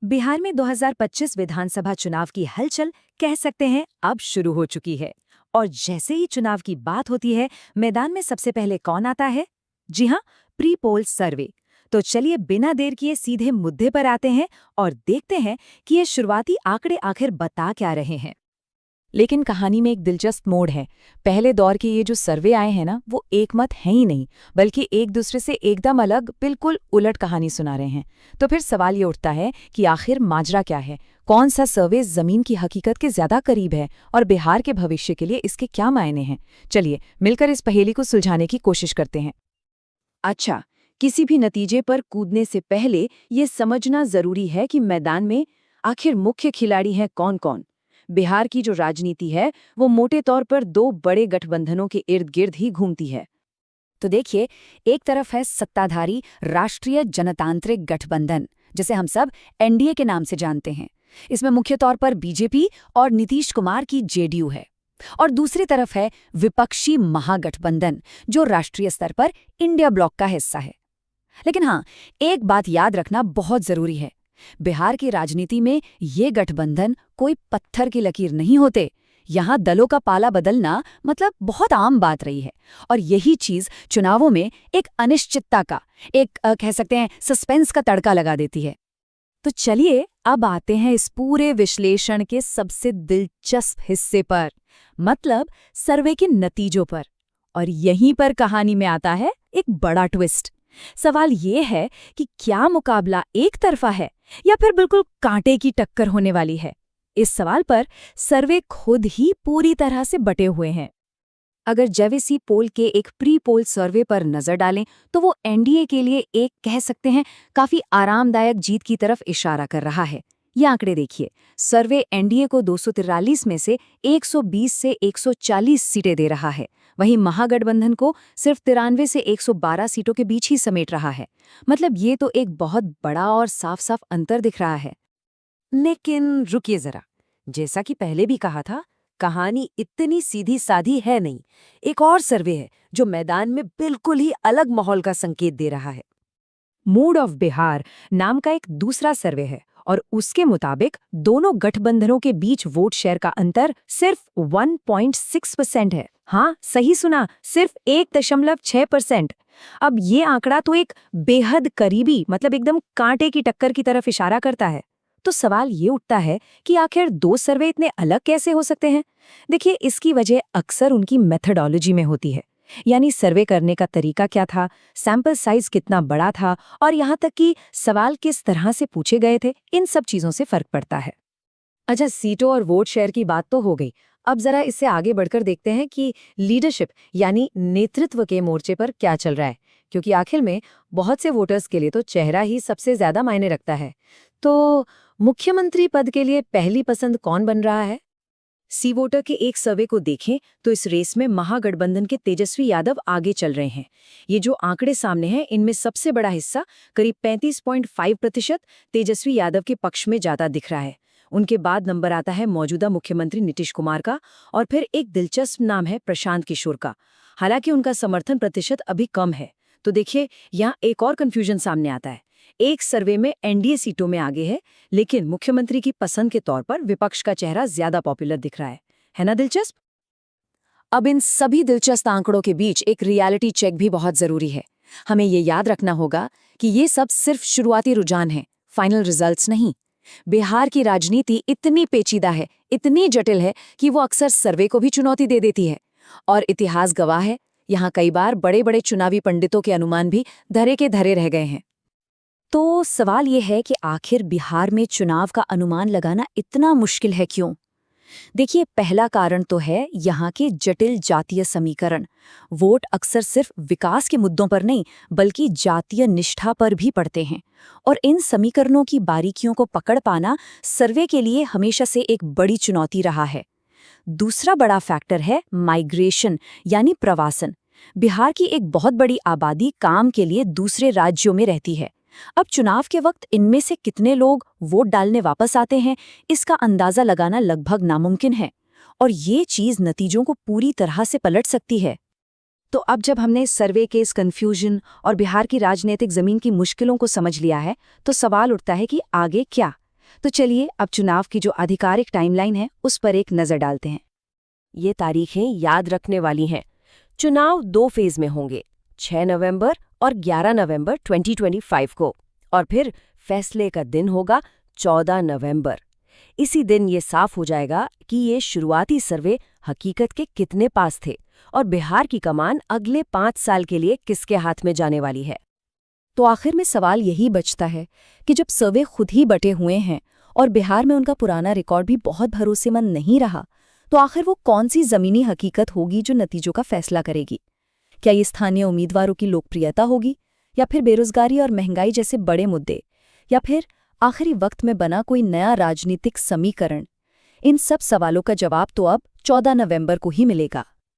बिहार में 2025 विधानसभा चुनाव की हलचल कह सकते हैं अब शुरू हो चुकी है। और जैसे ही चुनाव की बात होती है, मैदान में सबसे पहले कौन आता है? जी हाँ, प्री पोल सर्वे। तो चलिए बिना देर किए सीधे मुद्दे पर आते हैं और देखते हैं कि ये शुरुआती आंकड़े आखिर बता क्या रहे हैं। लेकिन कहानी में एक दिलचस्प मोड़ है। पहले दौर के ये जो सर्वे आए हैं ना, वो एकमत हैं ही नहीं, बल्कि एक दूसरे से एकदम अलग, बिल्कुल उलट कहानी सुना रहे हैं। तो फिर सवाल ये उठता है कि आखिर माजरा क्या है? कौन सा सर्वे जमीन की हकीकत के ज्यादा करीब है और बिहार के भविष्य के लिए इसके क्या मायने हैं? चलिए मिलकर इस पहेली को सुलझाने की कोशिश करते हैं। अच्छा, किसी भी नतीजे पर कूदने से पहले ये समझना जरूरी है कि मैदान में आखिर मुख्य खिलाड़ी हैं कौन-कौन। बिहार की जो राजनीति है, वो मोटे तौर पर दो बड़े गठबंधनों के इर्द गिर्द ही घूमती है। तो देखिए, एक तरफ है सत्ताधारी राष्ट्रीय जनतांत्रिक गठबंधन, जिसे हम सब एनडीए के नाम से जानते हैं। इसमें मुख्य तौर पर बीजेपी और नीतीश कुमार की जेडीयू है। और दूसरी तरफ है विपक्षी महागठबंधन, जो राष्ट्रीय स्तर पर इंडिया ब्लॉक का हिस्सा है। लेकिन हाँ, एक बात याद रखना बहुत जरूरी है। बिहार की राजनीति में ये गठबंधन कोई पत्थर की लकीर नहीं होते। यहाँ दलों का पाला बदलना मतलब बहुत आम बात रही है। और यही चीज चुनावों में एक अनिश्चितता का, एक कह सकते हैं सस्पेंस का तड़का लगा देती है। तो चलिए अब आते हैं इस पूरे विश्लेषण के सबसे दिलचस्प हिस्से पर, मतलब सर्वे के नतीजों पर। और यहीं पर कहानी में आता है एक बड़ा ट्विस्ट। सवाल ये है कि क्या मुकाबला एक तरफा है या फिर बिल्कुल कांटे की टक्कर होने वाली है? इस सवाल पर सर्वे खुद ही पूरी तरह से बटे हुए हैं। अगर जेवीसी पोल के एक प्री पोल सर्वे पर नजर डालें तो वो एनडीए के लिए एक कह सकते हैं काफी आरामदायक जीत की तरफ इशारा कर रहा है। ये आंकड़े देखिए, सर्वे एनडीए को 243 में से 120 से 140 सीटें दे रहा है। वहीं महागठबंधन को सिर्फ 93 से 112 सीटों के बीच ही समेट रहा है। मतलब ये तो एक बहुत बड़ा और साफ साफ अंतर दिख रहा है। लेकिन रुकिए जरा, जैसा कि पहले भी कहा था, कहानी इतनी सीधी साधी है नहीं। एक और सर्वे है जो मैदान में बिल्कुल ही अलग माहौल का संकेत दे रहा है। मूड ऑफ बिहार नाम का एक दूसरा सर्वे है और उसके मुताबिक दोनों गठबंधनों के बीच वोट शेयर का अंतर सिर्फ 1.6% है। हाँ, सही सुना, सिर्फ 1.6%। अब ये आंकड़ा तो एक बेहद करीबी, मतलब एकदम कांटे की टक्कर की तरफ इशारा करता है। तो सवाल ये उठता है कि आखिर दो सर्वे इतने अलग कैसे हो सकते हैं? देखिए, इसकी वजह अक्सर उनकी मेथडोलॉजी में होती है। यानी सर्वे करने का तरीका क्या था, सैंपल साइज कितना बड़ा था और यहाँ तक कि सवाल किस तरह से पूछे गए थे, इन सब चीजों से फर्क पड़ता है। अच्छा, सीटों और वोट शेयर की बात तो हो गई। अब जरा इससे आगे बढ़कर देखते हैं कि लीडरशिप यानी नेतृत्व के मोर्चे पर क्या चल रहा है, क्योंकि आखिर में बहुत से वोटर्स के लिए तो चेहरा ही सबसे ज्यादा मायने रखता है। तो मुख्यमंत्री पद के लिए पहली पसंद कौन बन रहा है? सी वोटर के एक सर्वे को देखें तो इस रेस में महागठबंधन के तेजस्वी यादव आगे चल रहे हैं। ये जो आंकड़े सामने हैं, इनमें सबसे बड़ा हिस्सा करीब 35.5% तेजस्वी यादव के पक्ष में ज्यादा दिख रहा है। उनके बाद नंबर आता है मौजूदा मुख्यमंत्री नीतीश कुमार का, और फिर एक दिलचस्प नाम है प्रशांत किशोर का। हालांकि उनका समर्थन प्रतिशत अभी कम है। तो देखिए, यहाँ एक और कंफ्यूजन सामने आता है। एक सर्वे में एनडीए सीटों में आगे है, लेकिन मुख्यमंत्री की पसंद के तौर पर विपक्ष का चेहरा ज्यादा पॉपुलर दिख रहा है ना दिलचस्प? अब इन सभी दिलचस्प आंकड़ों के बीच एक रियलिटी चेक भी बहुत जरूरी है। हमें ये याद रखना होगा कि ये सब सिर्फ शुरुआती रुझान है, फाइनल रिजल्ट्स नहीं। बिहार की राजनीति इतनी पेचीदा है, इतनी जटिल है कि वो अक्सर सर्वे को भी चुनौती दे देती है। और इतिहास गवाह है, यहाँ कई बार बड़े बड़े चुनावी पंडितों के अनुमान भी धरे के धरे रह गए हैं। तो सवाल ये है कि आखिर बिहार में चुनाव का अनुमान लगाना इतना मुश्किल है क्यों? देखिए, पहला कारण तो है यहाँ के जटिल जातीय समीकरण। वोट अक्सर सिर्फ विकास के मुद्दों पर नहीं, बल्कि जातीय निष्ठा पर भी पड़ते हैं। और इन समीकरणों की बारीकियों को पकड़ पाना सर्वे के लिए हमेशा से एक बड़ी चुनौती रहा है। दूसरा बड़ा फैक्टर है माइग्रेशन यानी प्रवासन। बिहार की एक बहुत बड़ी आबादी काम के लिए दूसरे राज्यों में रहती है। अब चुनाव के वक्त इनमें से कितने लोग वोट डालने वापस आते हैं, इसका अंदाजा लगाना लगभग नामुमकिन है। और ये चीज नतीजों को पूरी तरह से पलट सकती है। तो अब जब हमने सर्वे के इस कंफ्यूजन और बिहार की राजनीतिक जमीन की मुश्किलों को समझ लिया है, तो सवाल उठता है कि आगे क्या? तो चलिए अब चुनाव की जो आधिकारिक टाइमलाइन है उस पर एक नज़र डालते हैं। ये तारीखें याद रखने वाली हैं। चुनाव 2 फेज में होंगे, 6 नवंबर और 11 नवंबर 2025 को, और फिर फैसले का दिन होगा 14 नवंबर। इसी दिन ये साफ हो जाएगा कि ये शुरुआती सर्वे हकीकत के कितने पास थे और बिहार की कमान अगले 5 साल के लिए किसके हाथ में जाने वाली है। तो आखिर में सवाल यही बचता है कि जब सर्वे खुद ही बटे हुए हैं और बिहार में उनका पुराना रिकॉर्ड भी बहुत भरोसेमंद नहीं रहा, तो आखिर वो कौन सी ज़मीनी हकीकत होगी जो नतीजों का फैसला करेगी? क्या ये स्थानीय उम्मीदवारों की लोकप्रियता होगी, या फिर बेरोजगारी और महंगाई जैसे बड़े मुद्दे, या फिर आखिरी वक्त में बना कोई नया राजनीतिक समीकरण? इन सब सवालों का जवाब तो अब 14 नवंबर को ही मिलेगा।